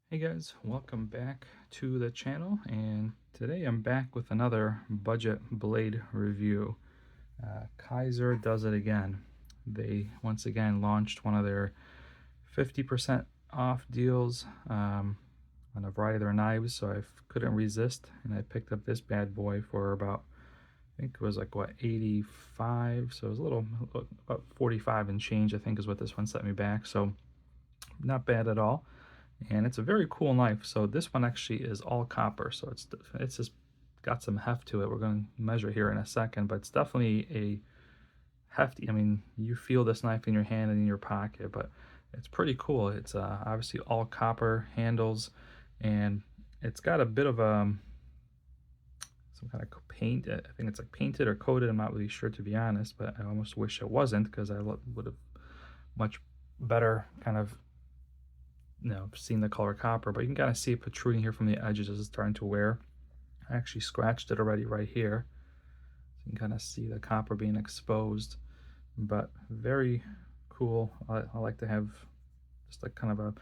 Hey guys, welcome back to the channel, and today I'm back with another budget blade review. Kizer does it again. They once again launched one of their 50% off deals on a variety of their knives, so I couldn't resist, and I picked up this bad boy for about, I think it was like, what, 85, so it was a little, about 45 and change, I think is what this one set me back, so not bad at all. And it's a very cool knife. So this one actually is all copper, so it's just got some heft to it. We're going to measure here in a second, but it's definitely a hefty. I mean, you feel this knife in your hand and in your pocket, but it's pretty cool. It's obviously all copper handles, and it's got a bit of some kind of paint. I think it's like painted or coated. I'm not really sure, to be honest, but I almost wish it wasn't, because I would have much better kind of seen the color copper, but you can kind of see it protruding here from the edges as it's starting to wear. I actually scratched it already right here, so you can kind of see the copper being exposed, but very cool. I like to have just like kind of a,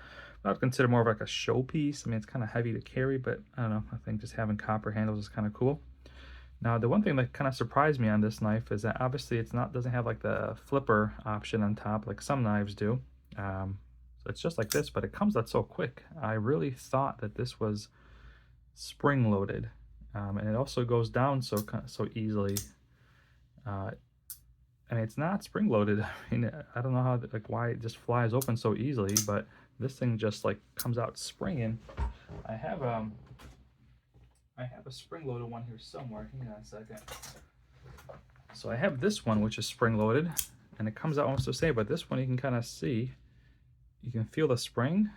I would consider more of like a showpiece. I mean, it's kind of heavy to carry, but I don't know, I think just having copper handles is kind of cool. Now, the one thing that kind of surprised me on this knife is that obviously doesn't have like the flipper option on top like some knives do. So it's just like this, but it comes out so quick. I really thought that this was spring loaded, and it also goes down so easily. And it's not spring loaded. I mean, I don't know how, like, why it just flies open so easily, but this thing just like comes out springing. I have a spring loaded one here somewhere. Hang on a second. So I have this one, which is spring loaded, and it comes out almost the same, but this one you can kind of see, you can feel the spring.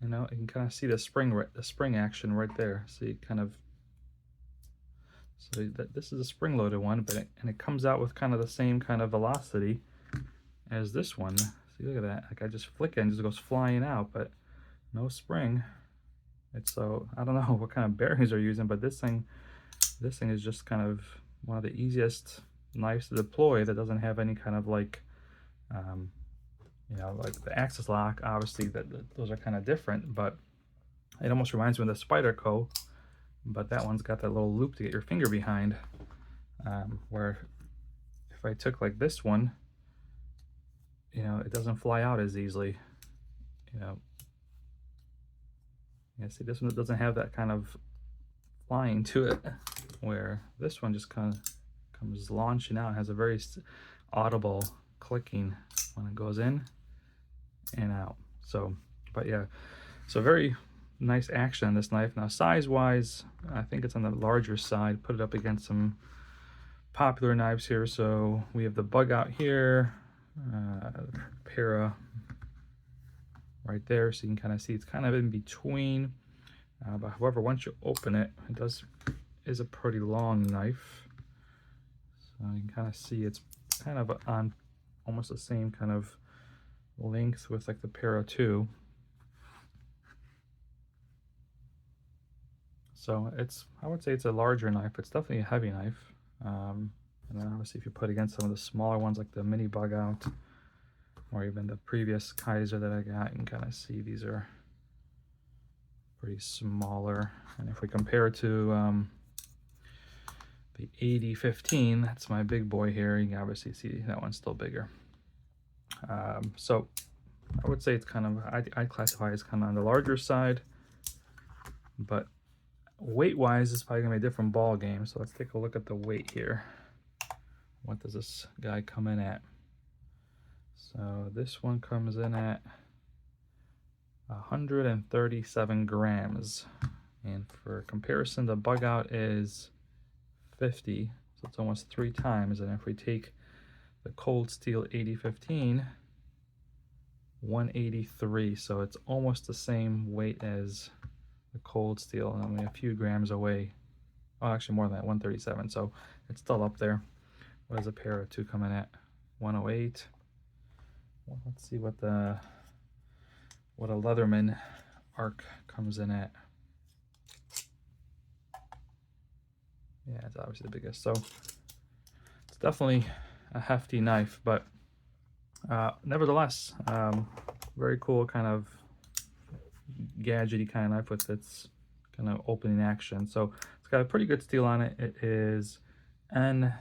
You know, you can kind of see the spring action right there. See, kind of, so that this is a spring loaded one, but it comes out with kind of the same kind of velocity as this one. See, look at that. Like, I just flick it and it just goes flying out, but no spring. It's so, I don't know what kind of bearings they're using, but this thing is just kind of one of the easiest knives to deploy that doesn't have any kind of like like the axis lock. Obviously those are kind of different, but it almost reminds me of the Spyderco, but that one's got that little loop to get your finger behind, where if I took like this one, it doesn't fly out as easily. See, this one doesn't have that kind of flying to it, where this one just kind of comes launching out. It has a very audible clicking when it goes in and out. So, but yeah, so very nice action on this knife. Now, size wise, I think it's on the larger side. Put it up against some popular knives here. So we have the Bug Out here, Para right there, so you can kind of see it's kind of in between. But however, once you open it, is a pretty long knife. So you can kind of see it's kind of on almost the same kind of length with like the Para 2. So I would say it's a larger knife. It's definitely a heavy knife. And then obviously if you put against some of the smaller ones like the Mini Bug Out, or even the previous Kizer that I got, you can kind of see these are pretty smaller. And if we compare it to the 8015, that's my big boy here, you can obviously see that one's still bigger. So I would say it's kind of, I classify as kind of on the larger side, but weight wise it's probably gonna be a different ball game. So let's take a look at the weight here. What does this guy come in at? So this one comes in at 137 grams, and for comparison, the Bug Out is 50, so it's almost 3 times. And if we take the Cold Steel 8015, 183, so it's almost the same weight as the Cold Steel, and only a few grams away. Oh, actually more than that, 137, so it's still up there. What does a Para 2 come in at? 108. Well, let's see what a Leatherman arc comes in at. Yeah, it's obviously the biggest, so it's definitely a hefty knife, but nevertheless, very cool kind of gadgety kind of knife with its kind of opening action. So it's got a pretty good steel on it. It is N, if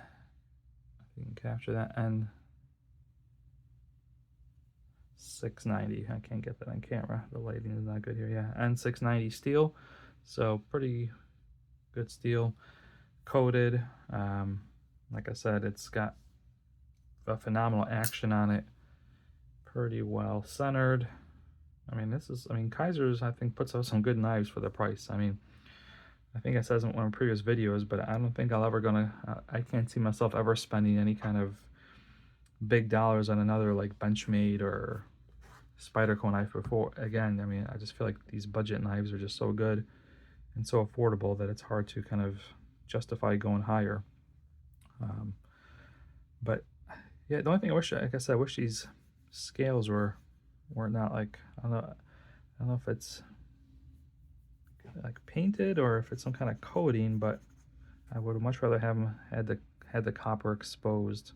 you can capture that, N690. I can't get that on camera. The lighting is not good here. Yeah, N690 steel. So pretty good steel, coated. Like I said, it's got a phenomenal action on it. Pretty well centered. I mean, Kizer's, I think, puts out some good knives for the price. I mean, I think I said in one of my previous videos, but I don't think I can't see myself ever spending any kind of big dollars on another like Benchmade or Spyderco knife before. Again, I mean, I just feel like these budget knives are just so good and so affordable that it's hard to kind of justify going higher. But yeah, the only thing I wish, like I said, I wish these scales were not like, I don't know if it's like painted or if it's some kind of coating, but I would much rather have them had the copper exposed.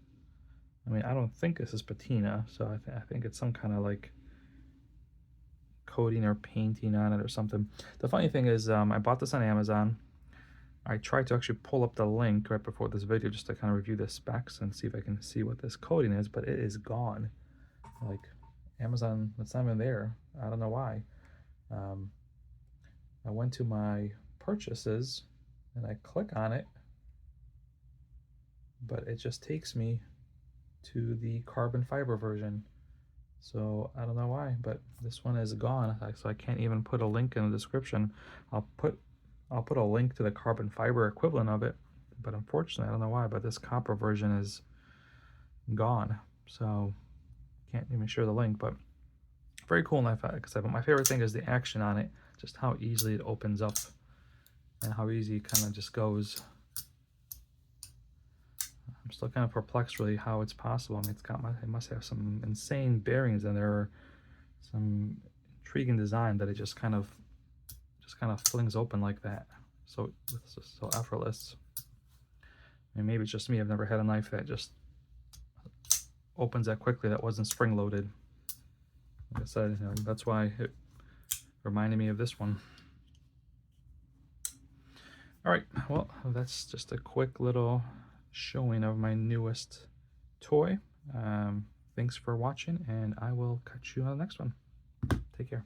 I mean, I don't think this is patina, so I think it's some kind of like coating or painting on it or something. The funny thing is, I bought this on Amazon. I tried to actually pull up the link right before this video just to kind of review the specs and see if I can see what this coating is, but it is gone. Like, Amazon, it's not even there. I don't know why. I went to my purchases and I click on it, but it just takes me to the carbon fiber version. So I don't know why, but this one is gone. So I can't even put a link in the description. I'll put a link to the carbon fiber equivalent of it, but unfortunately, I don't know why, but this copper version is gone. So can't even share the link, but very cool knife, like I said. But my favorite thing is the action on it, just how easily it opens up and how easy it kind of just goes. I'm still kind of perplexed really how it's possible. I mean, it must have some insane bearings in there, or some intriguing design that it just kind of flings open like that. So it's just so effortless. I mean, maybe it's just me. I've never had a knife that just opens that quickly that wasn't spring loaded. Like I said, you know, that's why it reminded me of this one. All right, well, that's just a quick little showing of my newest toy. Thanks for watching, and I will catch you on the next one. Take care.